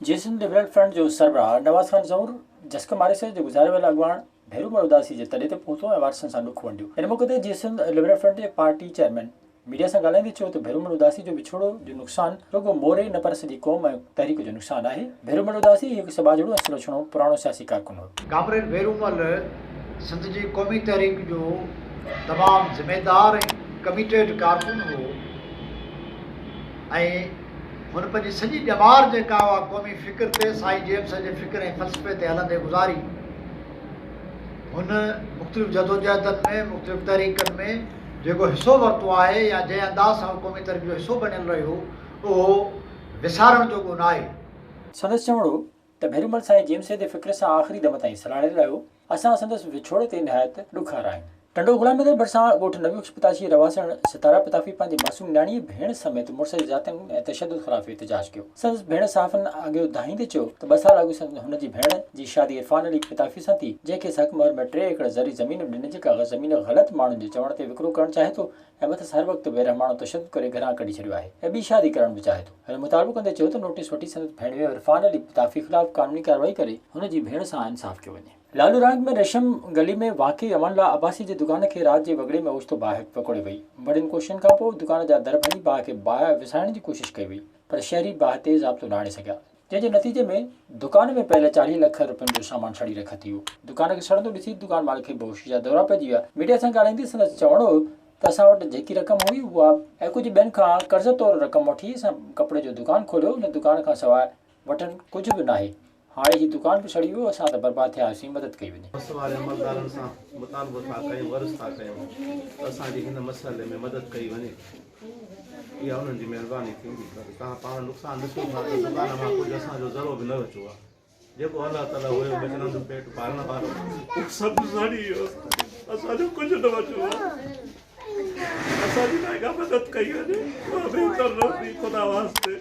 Jason liberal front जो सरबराह नवाज़ खान ज़हूर Jask मारे से जो गुज़ारे वाला अॻवान भेरूमल उदासी जे तॾहिं ते पहुतो ऐं वारसनि सां ॾुख वंडियो। इन मौक़े ते जेसन लिबरल फ्रंट जे पार्टी चेयरमैन मीडिया से ॻाल्हाईंदे चयो त भेरूमल उदासी जो विछोड़ो जो नुक़सान रुगो मोरे न पर सॼी क़ौम ऐं तहरीक जो नुक़सान आहे। भेरूमल उदासी हिकु समाजड़ो ऐं सुलझणो पुराणो सियासी कारकुन हो। कामरेड भेरूमल सिंध जी क़ौमी तहरीक जो तमामु ज़िम्मेदार ऐं कमिटेड कारकुन हो ऐं हुन पंहिंजी सॼी ॼमार जेका हुआ क़ौमी फ़िक्र ते साईं जेम्स जे फ़िक्र ऐं फ़लसफ़े ते हलंदे गुज़ारी। हुन मुख़्तलिफ़ जदोजहदनि में मुख़्तलिफ़ तहरीकनि में जेको हिसो वरितो आहे या जंहिं अंदाज़ सां क़ौमी तहरीक जो हिसो बणियल रहियो उहो विसारण जोॻो न आहे। संदसि चवणो त भेरूमल साईं जेम्स जे फ़िक्र सां आख़िरी दम ताईं सलाहियल रहियो। असां संदसि विछोड़े ते निहायत ॾुखार आहियूं। टंडो गुलाम नगर भरिसां ॻोठ नवीबख्श पिताशी रवासण सितारा पिताफ़ी पंहिंजी मासूम न्याणी भेण समेत मुड़ुस जी ज़ातियुनि ऐं तशदुद ख़िलाफ़ एहतिजाज कयो। संदसि भेण सहाफ़नि अॻियो धाईंदे चयो त 2 साल अॻु हुनजी भेण जी शादी इरफान अली पिताफ़ी सां थी, जंहिंखे हक़ में 3 एकड़ ज़री ज़मीन ॾिनी जेका ज़मीन ग़लति माण्हुनि जे चवण ते विकिरो करणु चाहे थो ऐं मथां हर वक़्तु बेरहमानो तशदुद करे घरां कढी छॾियो आहे ऐं ॿी शादी करण बि चाहे थो। हिन मुतालबो कंदे चयो त नोटिस वठी संदसि भेण इरफान अली पिताफ़ी ख़िलाफ़ क़ानूनी कार्रवाई करे हुनजी भेण सां इंसाफ़ कयो वञे। लालू राग में रेशम गली में वाक़ई अमनला अब्बासी जे दुकान खे रात जे वॻड़े में ओचितो बाहि पकड़े वई। बड़ियुनि कोशिशनि खां पोइ दुकान जा दर भञी बाहि खे ॿाहिरि विसाइण जी कोशिशि कई वई, पर शहरी बाहि ते ज़ाब्तो न आणे सघिया, जंहिंजे नतीजे में दुकान में पहले 40 लख रुपयनि जो सामान सड़ी रखी वियो। दुकान खे सड़ंदो ॾिसी दुकान मालिक खे बेहोश जा दौरा पइजी विया। मीडिया सां ॻाल्हाईंदे संदसि चवणो त असां वटि जेकी रक़म हुई उहा ऐं कुझु ॿियनि खां कर्ज़ तौरु रक़म वठी असां कपिड़े जो दुकानु खोलियो। हिन दुकान खां सवाइ वठनि कुझु बि न आहे। हाणे ही दुकान बि सड़ी वियो, असां त बर्बाद थियासीं, मदद कई वञे। अमलदारनि सां मुतालबो था कयूं, वर्ज़ था कयूं त असांजी हिन मसइले में मदद कई वञे, इहा उन्हनि जी महिरबानी थींदी। पर तव्हां पाण नुक़सानु ॾिसो था त दुकान मां कुझु असांजो ज़रो बि न बचियो आहे। जेको अलाह ताला हुयो बचड़नि पेट पालण वारो उहो सभु सड़ी वियो, असांजो कुझु न बचियो आहे। असांजी का मदद कई वञे, उहा बहितर रहंदी ख़ुदा वास्ते।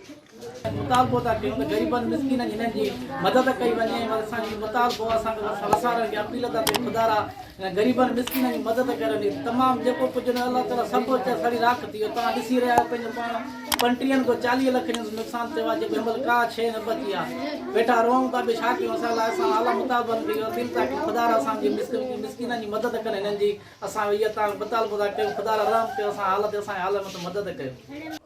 मुतालबो था कयूं त ग़रीबनि मिसकिननि हिननि जी मदद कई वञे। असांजी मुतालबो असांखे वसारनि खे अपील था कयूं ख़ुदा ग़रीबनि मिसकिननि जी मदद करणी तमामु जेको कुझु अलाह ताला सभु सड़ी राख थी वियो। तव्हां ॾिसी रहिया आहियो पंहिंजो पाण 35 खां 40 लख जो नुक़सानु थियो आहे, जेको हिनमहिल का शइ न बची आहे। वेठा रोऊं था, बि छा कयूं। असां लाइ असां आला मुतालबनि खे अपील था कयूं ख़ुदा असांजी मिसकिननि जी मदद कनि। हिननि जी असां इहा तव्हां मुतालबो था कयूं ख़ुदा रहम कयो, असां हालत असांजे हाल में मदद कयो।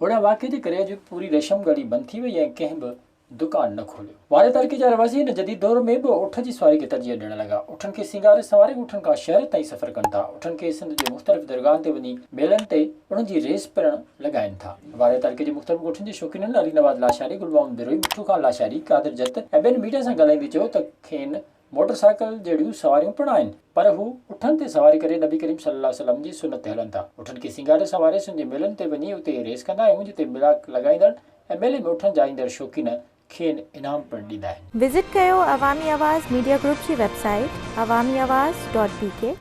हुन वाक़े जे करे अॼु पूरी रेशम गली बंदि थी वई ऐं कंहिं बि दुकान न खोलियो। वारे तरीक़े जा रवासी हिन जदीद दौर में बि उठ जी सवारी खे तरजीह ॾियण लॻा। उठनि खे सिंगारे सवारे उठनि खां शहर ताईं सफ़र कनि था। उठनि खे सिंध जे मुख़्तलिफ़ दरगाहनि ते वञी मेलनि ते उन्हनि जी रेस पिणु लॻाइनि था। वारे तरीक़े जे मुख़्तलिफ़ ॻोठनि जे शौक़ीननि अली नवाज़ लाशारी, गुलमोहम्मद बिरोई, मिठू खान लाशारी, कादिर जत ऐं ॿियनि मीडिया सां ॻाल्हाईंदे चयो त खेनि मोटरसाइकिल जहिड़ियूं सवारियूं पिणु आहिनि, पर हू उठनि ते सवारी करे नबी करीम सल्लल्लाहु अलैहि वसल्लम जी सुनत ते हलनि था। उठनि खे सिंगारे सवारे सिंध जे मेलनि ते वञी उते रेस कंदा आहियूं, जिते मिलाक लॻाईंदड़ ऐं मेले में उठनि जा ईंदड़ शौक़ीन खेनि इनाम पिणु ॾींदा आहिनि। विज़िट कयो अवामी आवाज़ मीडिया ग्रुप जी वेबसाइट awamiawaz.pk।